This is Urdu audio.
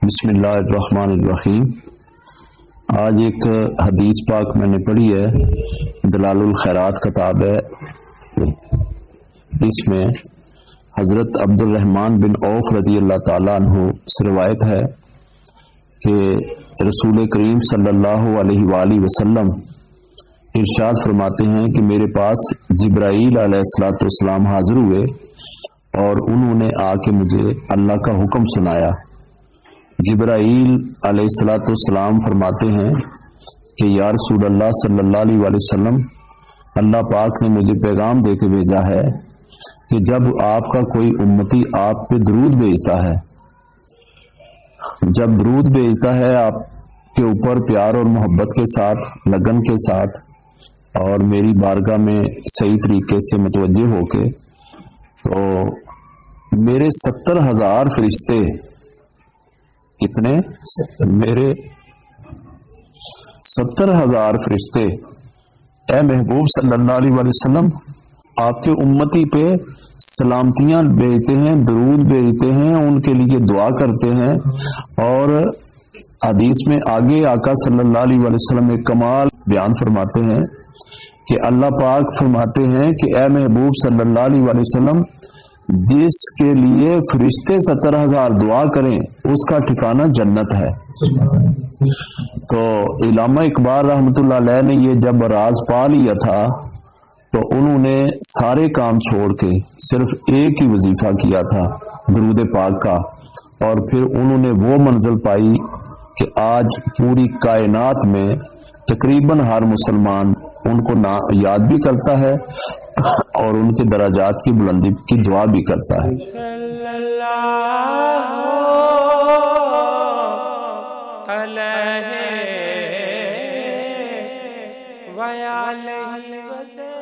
بسم اللہ الرحمن الرحیم۔ آج ایک حدیث پاک میں نے پڑھی ہے، دلال الخیرات کتاب ہے۔ اس میں حضرت عبد الرحمن بن عوف رضی اللہ تعالیٰ عنہ سے روایت ہے کہ رسول کریم صلی اللہ علیہ وآلہ وسلم ارشاد فرماتے ہیں کہ میرے پاس جبرائیل علیہ السلام حاضر ہوئے اور انہوں نے آ کے مجھے اللہ کا حکم سنایا۔ جبرائیل علیہ السلام فرماتے ہیں کہ یا رسول اللہ صلی اللہ علیہ وآلہ وسلم، اللہ پاک نے مجھے پیغام دے کے بھیجا ہے کہ جب آپ کا کوئی امتی آپ پہ درود بھیجتا ہے، جب درود بھیجتا ہے آپ کے اوپر پیار اور محبت کے ساتھ، لگن کے ساتھ، اور میری بارگاہ میں صحیح طریقے سے متوجہ ہو کے، تو میرے 70,000 فرشتے، کتنے؟ میرے 70,000 فرشتے اے محبوب صلی اللہ علیہ وآلہ وسلم آپ کے امتی پہ سلامتیاں بھیجتے ہیں، درود بھیجتے ہیں، ان کے لیے دعا کرتے ہیں۔ اور حدیث میں آگے آقا صلی اللہ علیہ وآلہ وسلم ایک کمال بیان فرماتے ہیں کہ اللہ پاک فرماتے ہیں کہ اے محبوب صلی اللہ علیہ وآلہ وسلم، جس کے لیے فرشتے 70,000 دعا کریں اس کا ٹھکانہ جنت ہے۔ تو علامہ اقبال رحمۃ اللہ علیہ نے یہ جب راز پا لیا تھا تو انہوں نے سارے کام چھوڑ کے صرف ایک ہی وظیفہ کیا تھا، درود پاک کا، اور پھر انہوں نے وہ منزل پائی کہ آج پوری کائنات میں تقریباً ہر مسلمان ان کو یاد بھی کرتا ہے اور ان کے درجات کی بلندی کی دعا بھی کرتا ہے۔ صلی اللہ علیہ وآلہ وسلم۔